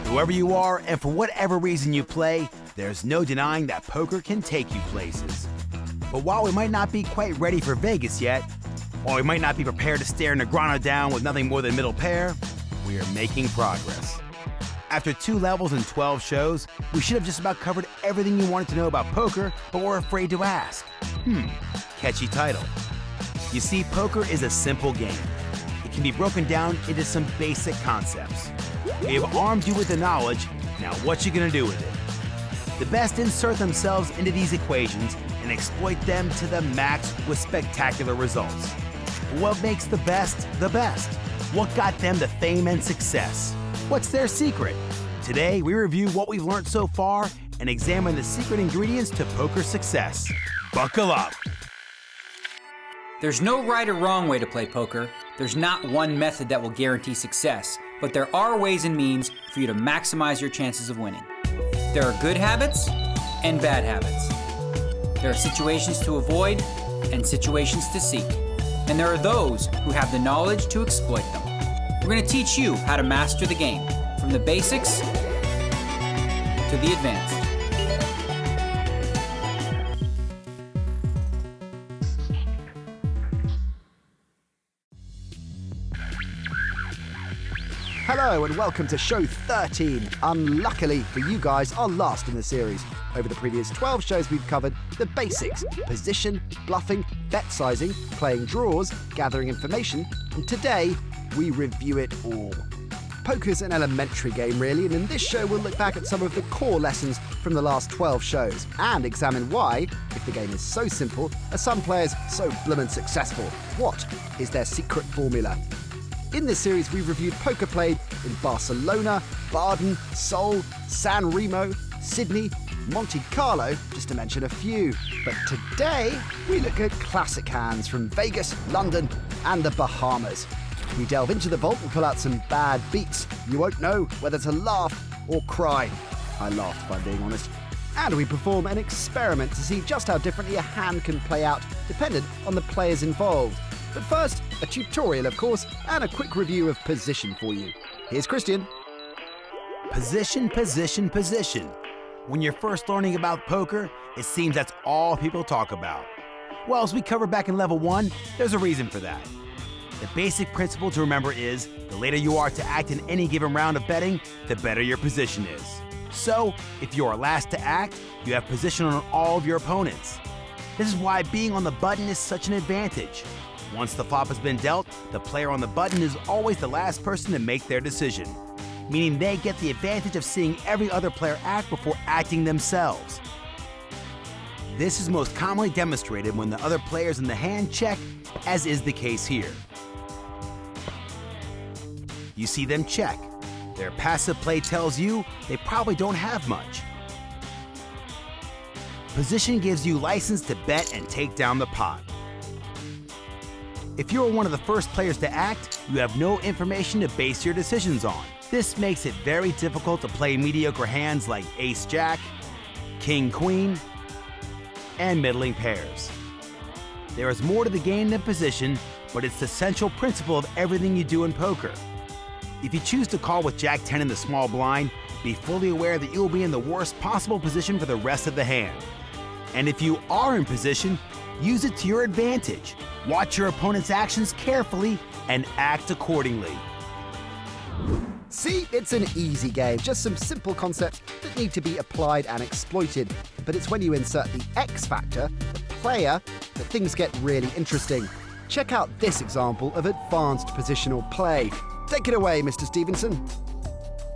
Whoever you are, and for whatever reason you play, there's no denying that poker can take you places. But while we might not be quite ready for Vegas yet, while we might not be prepared to stare Negrano down with nothing more than middle pair, we are making progress. After 2 levels and 12 shows, we should have just about covered everything you wanted to know about poker, but were afraid to ask. Catchy title. You see, poker is a simple game. It can be broken down into some basic concepts. We have armed you with the knowledge, now what you gonna do with it? The best insert themselves into these equations and exploit them to the max with spectacular results. What makes the best? What got them the fame and success? What's their secret? Today, we review what we've learned so far and examine the secret ingredients to poker success. Buckle up. There's no right or wrong way to play poker. There's not one method that will guarantee success, but there are ways and means for you to maximize your chances of winning. There are good habits and bad habits. There are situations to avoid and situations to seek. And there are those who have the knowledge to exploit them. We're going to teach you how to master the game, from the basics to the advanced. Hello and welcome to show 13. Unluckily for you guys, our last in the series. Over the previous 12 shows we've covered the basics: position, bluffing, bet sizing, playing draws, gathering information, and today we review it all. Poker's an elementary game really, and in this show we'll look back at some of the core lessons from the last 12 shows and examine why, if the game is so simple, are some players so bloomin' successful? What is their secret formula? In this series, we've reviewed poker played in Barcelona, Baden, Seoul, San Remo, Sydney, Monte Carlo, just to mention a few. But today, we look at classic hands from Vegas, London, and the Bahamas. We delve into the vault and pull out some bad beats. You won't know whether to laugh or cry. I laughed, if I'm being honest. And we perform an experiment to see just how differently a hand can play out, dependent on the players involved. But first, a tutorial, of course, and a quick review of position for you. Here's Christian. Position, position, position. When you're first learning about poker, it seems that's all people talk about. Well, as we covered back in level 1, there's a reason for that. The basic principle to remember is, the later you are to act in any given round of betting, the better your position is. So, if you are last to act, you have position on all of your opponents. This is why being on the button is such an advantage. Once the flop has been dealt, the player on the button is always the last person to make their decision, meaning they get the advantage of seeing every other player act before acting themselves. This is most commonly demonstrated when the other players in the hand check, as is the case here. You see them check. Their passive play tells you they probably don't have much. Position gives you license to bet and take down the pot. If you're one of the first players to act, you have no information to base your decisions on. This makes it very difficult to play mediocre hands like Ace-Jack, King-Queen, and middling pairs. There is more to the game than position, but it's the central principle of everything you do in poker. If you choose to call with Jack-10 in the small blind, be fully aware that you will be in the worst possible position for the rest of the hand. And if you are in position, use it to your advantage. Watch your opponent's actions carefully and act accordingly. See, it's an easy game, just some simple concepts that need to be applied and exploited. But it's when you insert the X factor, the player, that things get really interesting. Check out this example of advanced positional play. Take it away, Mr. Stevenson.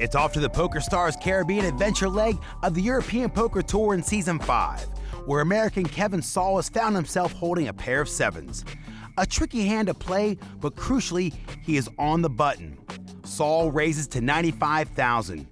It's off to the PokerStars Caribbean adventure leg of the European Poker Tour in Season 5, where American Kevin Saul has found himself holding a pair of sevens. A tricky hand to play, but crucially, he is on the button. Saul raises to 95,000.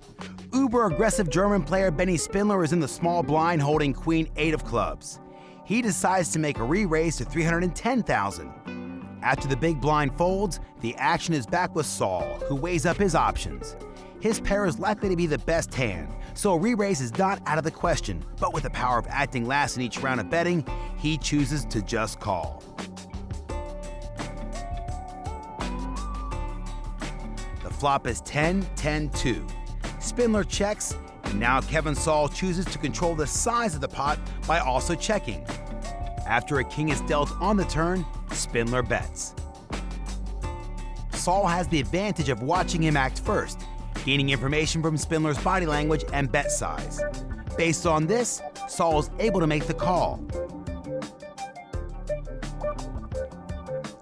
Uber-aggressive German player Benny Spindler is in the small blind holding Queen-8 of clubs. He decides to make a re-raise to 310,000. After the big blind folds, the action is back with Saul, who weighs up his options. His pair is likely to be the best hand, so a re-raise is not out of the question, but with the power of acting last in each round of betting, he chooses to just call. flop is 10-10-2. Spindler checks, and now Kevin Saul chooses to control the size of the pot by also checking. After a king is dealt on the turn, Spindler bets. Saul has the advantage of watching him act first, gaining information from Spindler's body language and bet size. Based on this, Saul is able to make the call.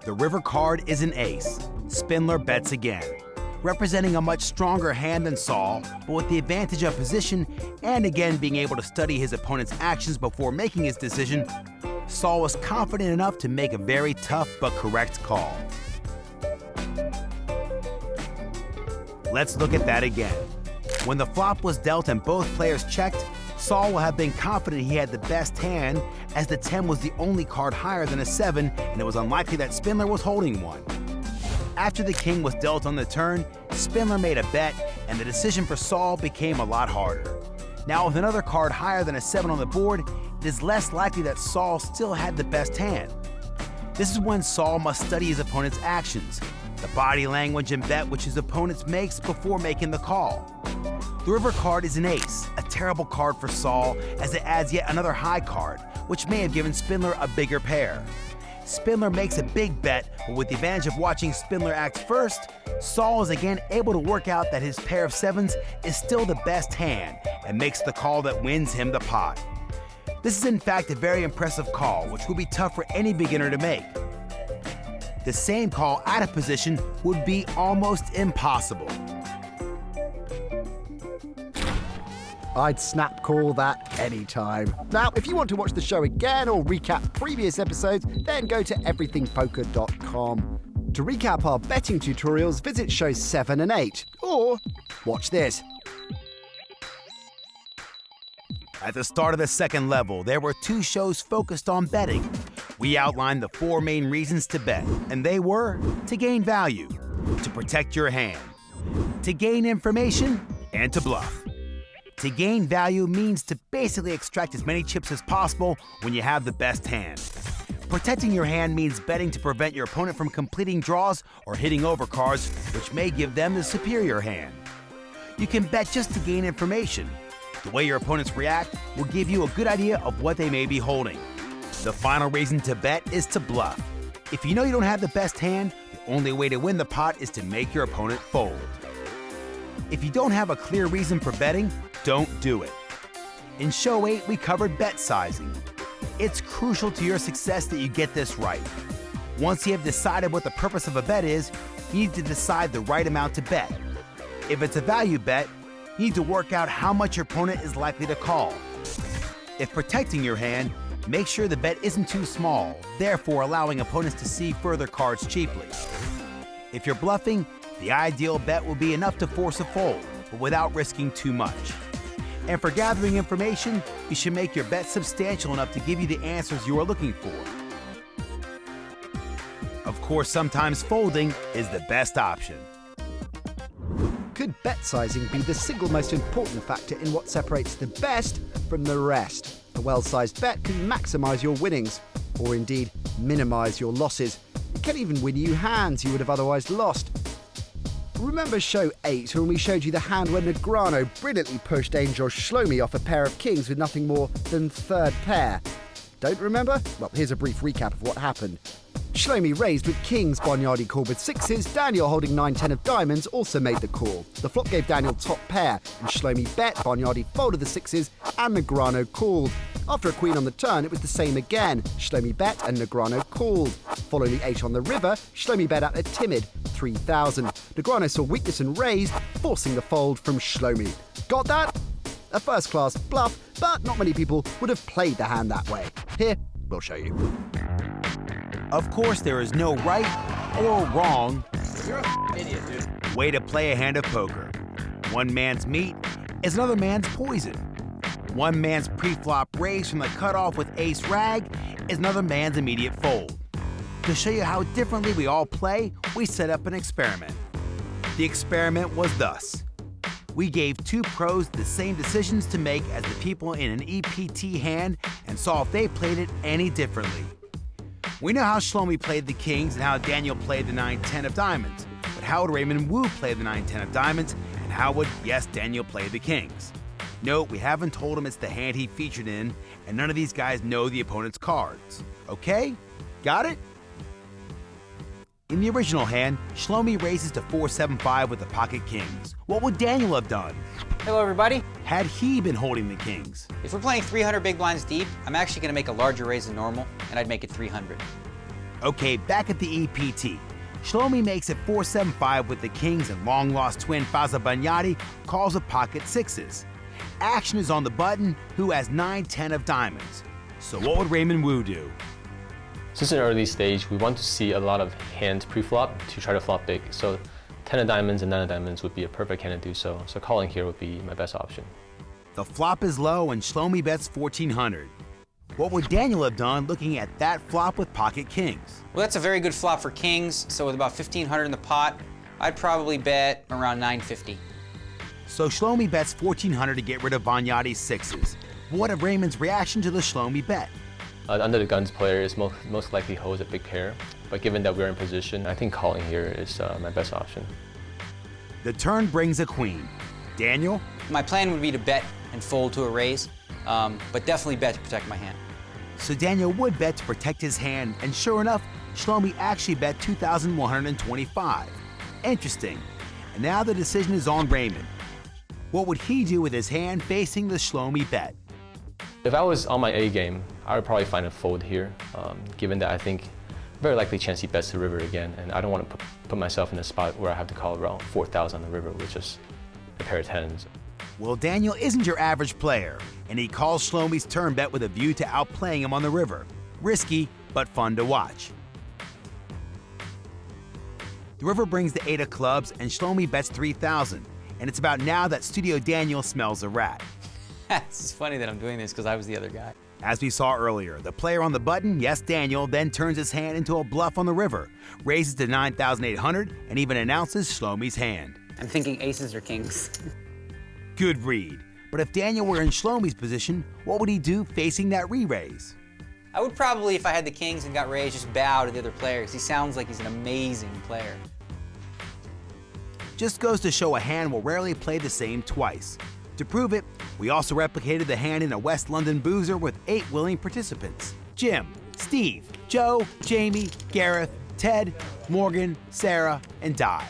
The river card is an ace. Spindler bets again. Representing a much stronger hand than Saul, but with the advantage of position and again being able to study his opponent's actions before making his decision, Saul was confident enough to make a very tough but correct call. Let's look at that again. When the flop was dealt and both players checked, Saul will have been confident he had the best hand, as the 10 was the only card higher than a 7, and it was unlikely that Spindler was holding one. After the king was dealt on the turn, Spindler made a bet, and the decision for Saul became a lot harder. Now, with another card higher than a 7 on the board, it is less likely that Saul still had the best hand. This is when Saul must study his opponent's actions, the body language and bet which his opponent makes before making the call. The river card is an ace, a terrible card for Saul, as it adds yet another high card, which may have given Spindler a bigger pair. Spindler makes a big bet, but with the advantage of watching Spindler act first, Saul is again able to work out that his pair of 7s is still the best hand, and makes the call that wins him the pot. This is in fact a very impressive call, which would be tough for any beginner to make. The same call out of position would be almost impossible. I'd snap call that anytime. Now, if you want to watch the show again or recap previous episodes, then go to everythingpoker.com. To recap our betting tutorials, visit shows 7 and 8, or watch this. At the start of the second level, there were 2 shows focused on betting. We outlined the 4 main reasons to bet, and they were to gain value, to protect your hand, to gain information, and to bluff. To gain value means to basically extract as many chips as possible when you have the best hand. Protecting your hand means betting to prevent your opponent from completing draws or hitting over cards, which may give them the superior hand. You can bet just to gain information. The way your opponents react will give you a good idea of what they may be holding. The final reason to bet is to bluff. If you know you don't have the best hand, the only way to win the pot is to make your opponent fold. If you don't have a clear reason for betting, don't do it. In Show 8, we covered bet sizing. It's crucial to your success that you get this right. Once you have decided what the purpose of a bet is, you need to decide the right amount to bet. If it's a value bet, you need to work out how much your opponent is likely to call. If protecting your hand, make sure the bet isn't too small, therefore allowing opponents to see further cards cheaply. If you're bluffing, the ideal bet will be enough to force a fold, but without risking too much. And for gathering information, you should make your bet substantial enough to give you the answers you are looking for. Of course, sometimes folding is the best option. Could bet sizing be the single most important factor in what separates the best from the rest? A well-sized bet can maximize your winnings, or indeed minimize your losses. It can even win you hands you would have otherwise lost. Remember show 8 when we showed you the hand where Negreanu brilliantly pushed Angel Shlomi off a pair of kings with nothing more than third pair? Don't remember? Well, here's a brief recap of what happened. Shlomi raised with kings, Bonjardi called with 6s, Daniel holding 9-10 of diamonds also made the call. The flop gave Daniel top pair, and Shlomi bet, Bonjardi folded the 6s, and Negreanu called. After a queen on the turn, it was the same again. Shlomi bet and Negreanu called. Following the 8 on the river, Shlomi bet out a timid 3,000. Negreanu saw weakness and raised, forcing the fold from Shlomi. Got that? A first-class bluff, but not many people would have played the hand that way. Here, we'll show you. Of course, there is no right or wrong way to play a hand of poker. One man's meat is another man's poison. One man's pre-flop raise from the cutoff with ace rag is another man's immediate fold. To show you how differently we all play, we set up an experiment. The experiment was thus. We gave 2 pros the same decisions to make as the people in an EPT hand and saw if they played it any differently. We know how Shlomi played the kings and how Daniel played the 9-10 of diamonds, but how would Raymond Wu play the 9-10 of diamonds, and how would, yes, Daniel play the kings? No, we haven't told him it's the hand he featured in, and none of these guys know the opponent's cards. Okay? Got it? In the original hand, Shlomi raises to 4-7-5 with the pocket kings. What would Daniel have done Hello, everybody. had he been holding the kings? If we're playing 300 big blinds deep, I'm actually going to make a larger raise than normal, and I'd make it 300. Okay, back at the EPT. Shlomi makes it 4-7-5 with the kings, and long-lost twin Faza Banyadi calls a pocket sixes. Action is on the button, who has 9-10 of diamonds. So what would Raymond Wu do? Since an early stage, we want to see a lot of hands pre-flop to try to flop big. So 10 of diamonds and 9 of diamonds would be a perfect hand to do so. So calling here would be my best option. The flop is low and Shlomi bets 1,400. What would Daniel have done looking at that flop with pocket kings? Well, that's a very good flop for kings, so with about 1,500 in the pot, I'd probably bet around 950. So Shlomi bets 1,400 to get rid of Banyadi's sixes. What of Raymond's reaction to the Shlomi bet? Under the guns player is most likely holds a big pair, but given that we're in position, I think calling here is my best option. The turn brings a queen. Daniel? My plan would be to bet and fold to a raise, but definitely bet to protect my hand. So Daniel would bet to protect his hand, and sure enough, Shlomi actually bet 2,125. Interesting. And now the decision is on Raymond. What would he do with his hand facing the Shlomi bet? If I was on my A game, I would probably find a fold here, given that I think very likely chance he bets the river again, and I don't want to put myself in a spot where I have to call around 4,000 on the river with just a pair of tens. Well, Daniel isn't your average player, and he calls Shlomi's turn bet with a view to outplaying him on the river. Risky, but fun to watch. The river brings the 8 of clubs, and Shlomi bets 3,000, and it's about now that Studio Daniel smells a rat. It's funny that I'm doing this because I was the other guy. As we saw earlier, the player on the button, yes Daniel, then turns his hand into a bluff on the river, raises to 9,800, and even announces Shlomi's hand. I'm thinking aces or kings. Good read. But if Daniel were in Shlomi's position, what would he do facing that re-raise? I would probably, if I had the kings and got raised, just bow to the other player because he sounds like he's an amazing player. Just goes to show a hand will rarely play the same twice. To prove it, we also replicated the hand in a West London boozer with 8 willing participants: Jim, Steve, Joe, Jamie, Gareth, Ted, Morgan, Sarah, and Di.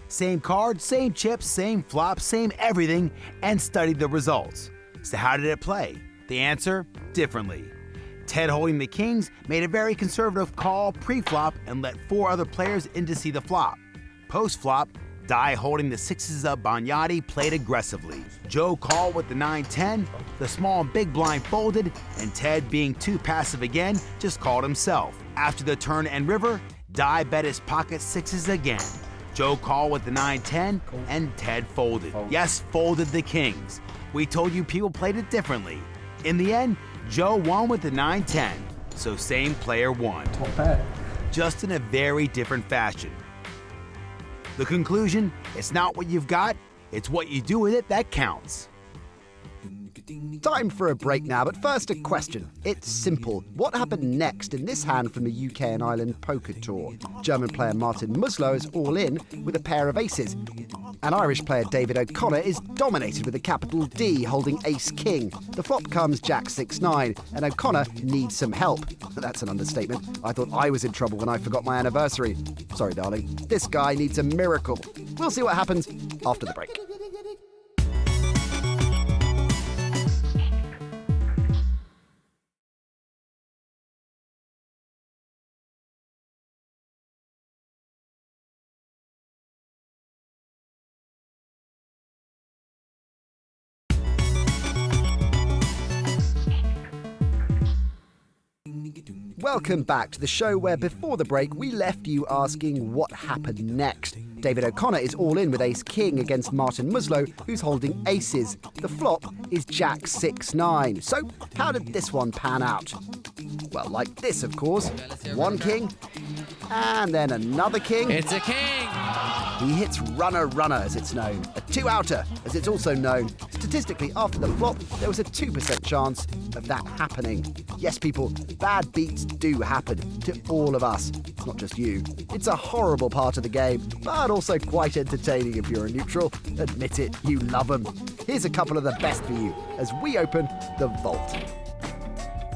Same card, same chips, same flop, same everything, and studied the results. So how did it play? The answer, differently. Ted, holding the kings, made a very conservative call pre-flop and let 4 other players in to see the flop. Post-flop, Di, holding the sixes of Banyadi, played aggressively. Joe called with the 9-10, the small and big blind folded, and Ted, being too passive again, just called himself. After the turn and river, Di bet his pocket sixes again. Joe called with the 9-10, and Ted folded. Yes, folded the kings. We told you people played it differently. In the end, Joe won with the 9-10, so same player won. Just in a very different fashion. The conclusion, it's not what you've got, it's what you do with it that counts. Time for a break now, but first a question. It's simple. What happened next in this hand from the UK and Ireland Poker Tour? German player Martin Muslow is all in with a pair of aces. And Irish player David O'Connor is dominated with a capital D, holding ace-king. The flop comes jack 6-9, and O'Connor needs some help. That's an understatement. I thought I was in trouble when I forgot my anniversary. Sorry, darling. This guy needs a miracle. We'll see what happens after the break. Welcome back to the show where before the break we left you asking what happened next. David O'Connor is all in with ace-king against Martin Muslow, who's holding aces. The flop is jack 6-9. So how did this one pan out? Well, like this, of course. One king, and then another king. It's a king! He hits runner-runner, as it's known. A two-outer, as it's also known. To Statistically, after the flop, there was a 2% chance of that happening. Yes, people, bad beats do happen to all of us, not just you. It's a horrible part of the game, but also quite entertaining if you're a neutral. Admit it, you love them. Here's a couple of the best for you as we open the vault.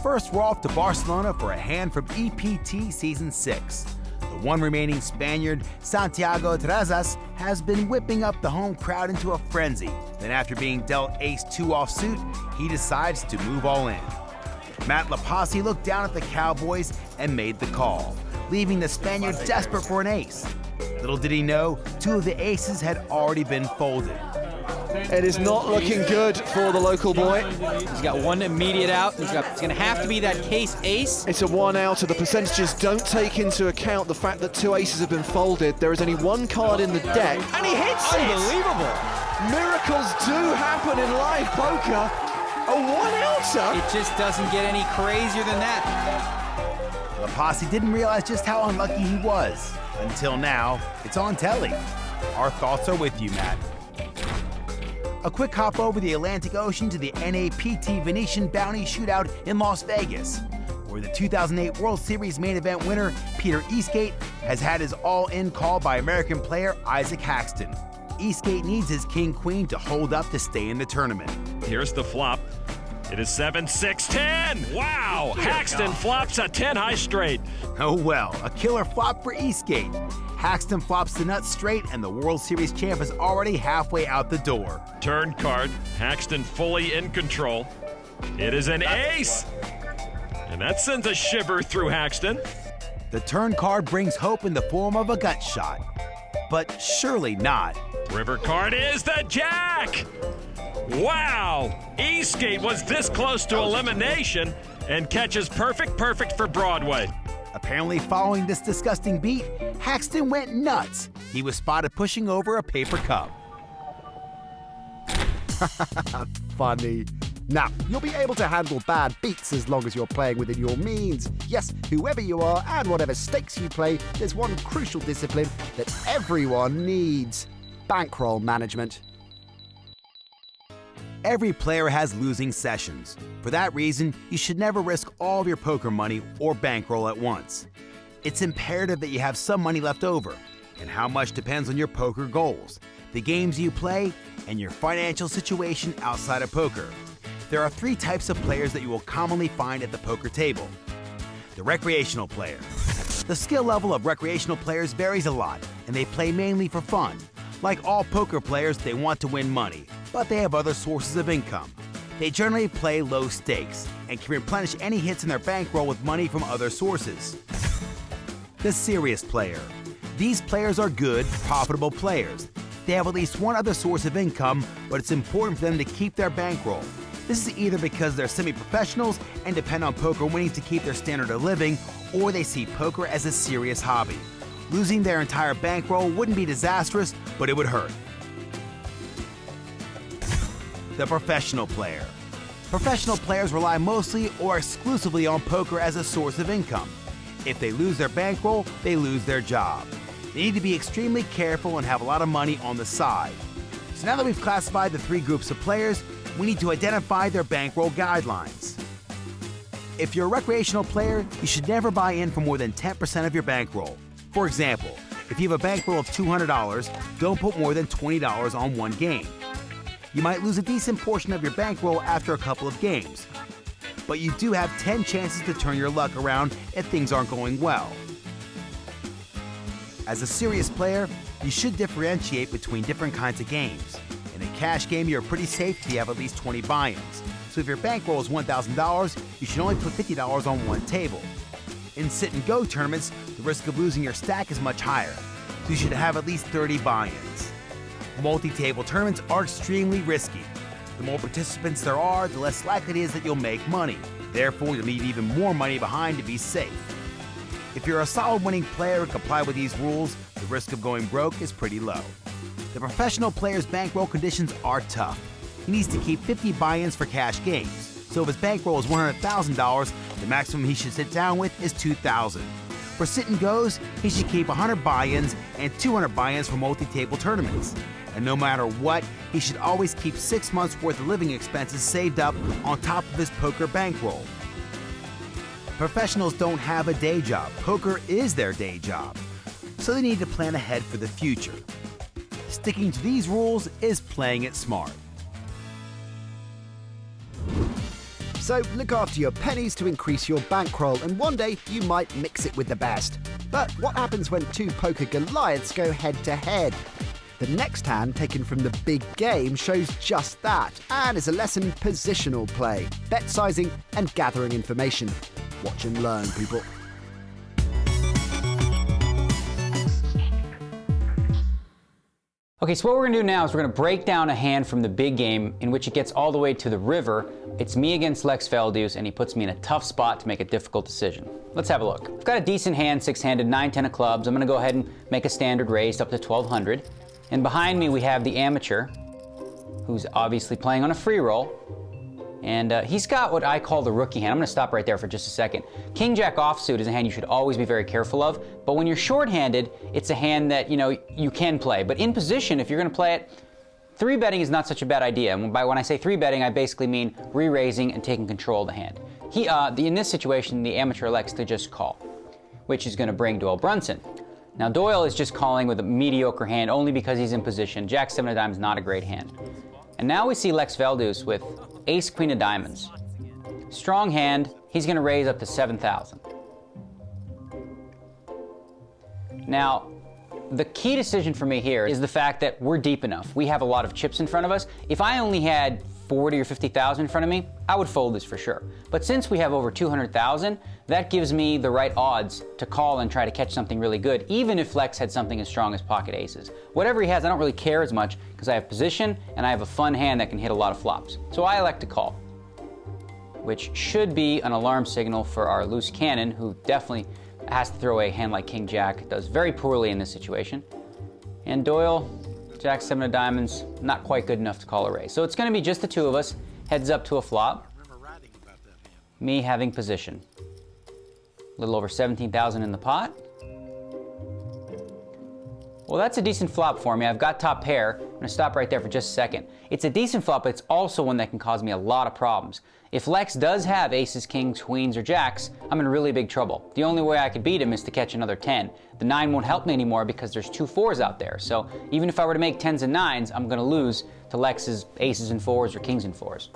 First, we're off to Barcelona for a hand from EPT Season 6. The one remaining Spaniard, Santiago Terrazas, has been whipping up the home crowd into a frenzy. Then after being dealt ace-2 offsuit, he decides to move all in. Matt Lapasi looked down at the Cowboys and made the call, leaving the Spaniard desperate for an ace. Little did he know, 2 of the aces had already been folded. It is not looking good for the local boy. He's got one immediate out. It's going to have to be that case ace. It's a 1-outer. The percentages don't take into account the fact that 2 aces have been folded. There is only 1 card in the deck, and he hits it! Unbelievable. Miracles do happen in live poker. A 1-outer? It just doesn't get any crazier than that. Lapasi didn't realize just how unlucky he was. Until now, it's on telly. Our thoughts are with you, Matt. A quick hop over the Atlantic Ocean to the NAPT Venetian Bounty Shootout in Las Vegas, where the 2008 World Series main event winner Peter Eastgate has had his all-in call by American player Isaac Haxton. Eastgate needs his king-queen to hold up to stay in the tournament. Here's the flop. It is 7-6-10. Wow! Haxton flops a 10 high straight. Oh well, a killer flop for Eastgate. Haxton flops the nuts straight, and the World Series champ is already halfway out the door. Turn card. Haxton fully in control. It is an ace. And that sends a shiver through Haxton. The turn card brings hope in the form of a gut shot. But surely not. River card is the jack. Wow! Eastgate was this close to elimination and catches perfect for Broadway. Apparently, following this disgusting beat, Haxton went nuts. He was spotted pushing over a paper cup. Funny. Now, you'll be able to handle bad beats as long as you're playing within your means. Yes, whoever you are and whatever stakes you play, there's one crucial discipline that everyone needs: bankroll management. Every player has losing sessions. For that reason, you should never risk all of your poker money or bankroll at once. It's imperative that you have some money left over, and how much depends on your poker goals, the games you play, and your financial situation outside of poker. There are 3 types of players that you will commonly find at the poker table. The recreational player. The skill level of recreational players varies a lot, and they play mainly for fun. Like all poker players, they want to win money, but they have other sources of income. They generally play low stakes and can replenish any hits in their bankroll with money from other sources. The serious player. These players are good, profitable players. They have at least one other source of income, but it's important for them to keep their bankroll. This is either because they're semi-professionals and depend on poker winnings to keep their standard of living, or they see poker as a serious hobby. Losing their entire bankroll wouldn't be disastrous, but it would hurt. The professional player. Professional players rely mostly or exclusively on poker as a source of income. If they lose their bankroll, they lose their job. They need to be extremely careful and have a lot of money on the side. So now that we've classified the 3 groups of players, we need to identify their bankroll guidelines. If you're a recreational player, you should never buy in for more than 10% of your bankroll. For example, if you have a bankroll of $200, don't put more than $20 on one game. You might lose a decent portion of your bankroll after a couple of games, but you do have 10 chances to turn your luck around if things aren't going well. As a serious player, you should differentiate between different kinds of games. In a cash game, you're pretty safe if you have at least 20 buy-ins. So if your bankroll is $1,000, you should only put $50 on one table. In sit-and-go tournaments, the risk of losing your stack is much higher, so you should have at least 30 buy-ins. Multi-table tournaments are extremely risky. The more participants there are, the less likely it is that you'll make money. Therefore, you'll need even more money behind to be safe. If you're a solid winning player and comply with these rules, the risk of going broke is pretty low. The professional player's bankroll conditions are tough. He needs to keep 50 buy-ins for cash games. So if his bankroll is $100,000, the maximum he should sit down with is $2,000. For sit and goes, he should keep 100 buy-ins and 200 buy-ins for multi-table tournaments. And no matter what, he should always keep 6 months' worth of living expenses saved up on top of his poker bankroll. Professionals don't have a day job. Poker is their day job. So they need to plan ahead for the future. Sticking to these rules is playing it smart. So look after your pennies to increase your bankroll, and one day you might mix it with the best. But what happens when two poker Goliaths go head to head? The next hand taken from the big game shows just that, and is a lesson in positional play, bet sizing and gathering information. Watch and learn, people. Okay, so what we're gonna do now is we're gonna break down a hand from the big game in which it gets all the way to the river. It's me against Lex Veldhuis, and he puts me in a tough spot to make a difficult decision. Let's have a look. I've got a decent hand, six-handed, 9-10 of clubs. I'm gonna go ahead and make a standard raise up to 1200. And behind me we have the amateur, who's obviously playing on a free roll. And he's got what I call the rookie hand. I'm gonna stop right there for just a second. King Jack offsuit is a hand you should always be very careful of, but when you're short-handed, it's a hand that, you know, you can play. But in position, if you're gonna play it, 3-betting is not such a bad idea. And when I say 3-betting, I basically mean re-raising and taking control of the hand. In this situation, the amateur elects to just call, which is gonna bring Doyle Brunson. Now Doyle is just calling with a mediocre hand only because he's in position. Jack 7 of diamonds, not a great hand. And now we see Lex Veldhuis with Ace Queen of diamonds. Strong hand, he's gonna raise up to 7,000. Now, the key decision for me here is the fact that we're deep enough. We have a lot of chips in front of us. If I only had 40 or 50,000 in front of me, I would fold this for sure. But since we have over 200,000, that gives me the right odds to call and try to catch something really good, even if Lex had something as strong as pocket aces. Whatever he has, I don't really care as much because I have position and I have a fun hand that can hit a lot of flops. So I elect to call, which should be an alarm signal for our loose cannon, who definitely has to throw a hand like King Jack, does very poorly in this situation. And Doyle, Jack 7 of diamonds, not quite good enough to call a raise. So it's gonna be just the two of us, heads up to a flop. Me having position. A little over 17,000 in the pot. Well, that's a decent flop for me. I've got top pair. I'm gonna stop right there for just a second. It's a decent flop, but it's also one that can cause me a lot of problems. If Lex does have aces, kings, queens, or jacks, I'm in really big trouble. The only way I could beat him is to catch another 10. The 9 won't help me anymore because there's 2 4s out there. So even if I were to make 10s and 9s, I'm gonna lose to Lex's aces and 4s or kings and 4s.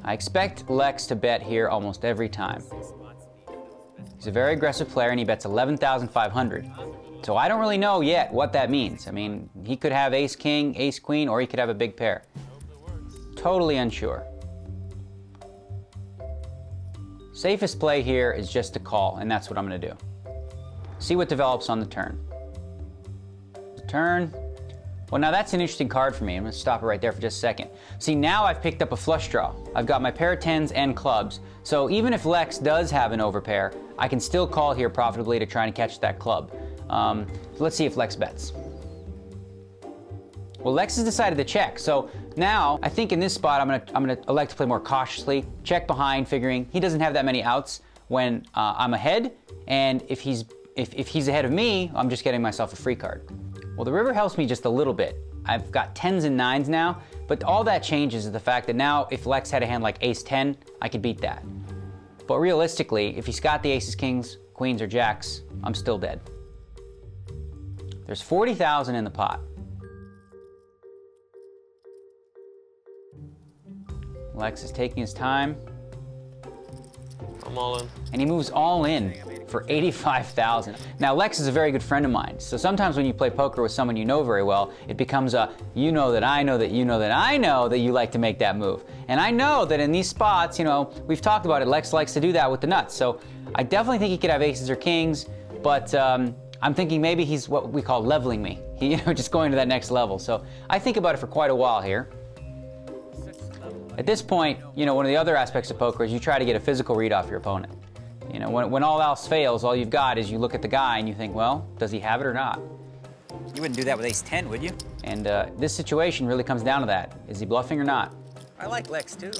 I expect Lex to bet here almost every time. He's a very aggressive player and he bets 11,500. So I don't really know yet what that means. I mean, he could have ace king, ace queen, or he could have a big pair. Totally unsure. Safest play here is just to call, and that's what I'm gonna do. See what develops on the turn. The turn. Well, now that's an interesting card for me. I'm gonna stop it right there for just a second. See, now I've picked up a flush draw. I've got my pair of 10s and clubs. So even if Lex does have an overpair, I can still call here profitably to try and catch that club. So let's see if Lex bets. Well, Lex has decided to check. So now I think in this spot, I'm gonna elect to play more cautiously, check behind, figuring he doesn't have that many outs when I'm ahead. And if he's ahead of me, I'm just getting myself a free card. Well, the river helps me just a little bit. I've got 10s and 9s now, but all that changes is the fact that now if Lex had a hand like ace 10, I could beat that. But realistically, if he's got the aces, kings, queens, or jacks, I'm still dead. There's 40,000 in the pot. Lex is taking his time. I'm all in. And he moves all in for 85,000. Now, Lex is a very good friend of mine. So sometimes when you play poker with someone you know very well, it becomes a, you know that I know that you know that I know that you like to make that move. And I know that in these spots, you know, we've talked about it, Lex likes to do that with the nuts. So I definitely think he could have aces or kings, but I'm thinking maybe he's what we call leveling me. He, just going to that next level. So I think about it for quite a while here. At this point, one of the other aspects of poker is you try to get a physical read off your opponent. When all else fails, all you've got is you look at the guy and you think, well, does he have it or not? You wouldn't do that with ace 10, would you? And this situation really comes down to that. Is he bluffing or not? I like Lex too.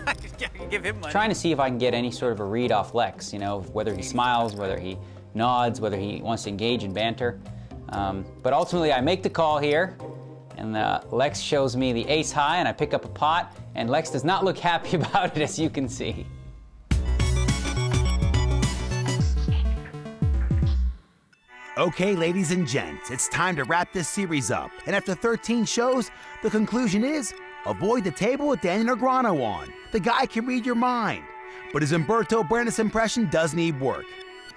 I could give him money. Trying to see if I can get any sort of a read off Lex, whether he smiles, whether he nods, whether he wants to engage in banter. But ultimately, I make the call here, and Lex shows me the ace high, and I pick up a pot, and Lex does not look happy about it, as you can see. Okay, ladies and gents, it's time to wrap this series up. And after 13 shows, the conclusion is avoid the table with Daniel Negreanu on. The guy can read your mind, but his Humberto Brenes impression does need work.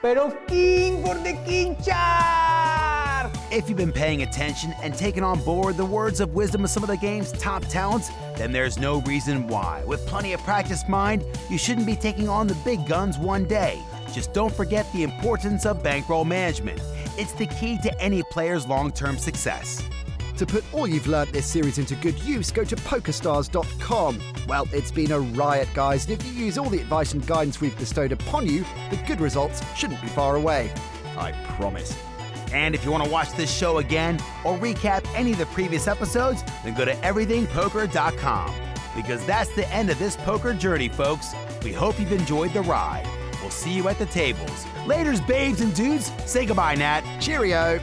Pero king for the king char! If you've been paying attention and taken on board the words of wisdom of some of the game's top talents, then there's no reason why. With plenty of practice mind, you shouldn't be taking on the big guns one day. Just don't forget the importance of bankroll management. It's the key to any player's long-term success. To put all you've learnt this series into good use, go to PokerStars.com. Well, it's been a riot, guys, and if you use all the advice and guidance we've bestowed upon you, the good results shouldn't be far away. I promise. And if you want to watch this show again or recap any of the previous episodes, then go to everythingpoker.com. Because that's the end of this poker journey, folks. We hope you've enjoyed the ride. We'll see you at the tables. Laters, babes and dudes. Say goodbye, Nat. Cheerio.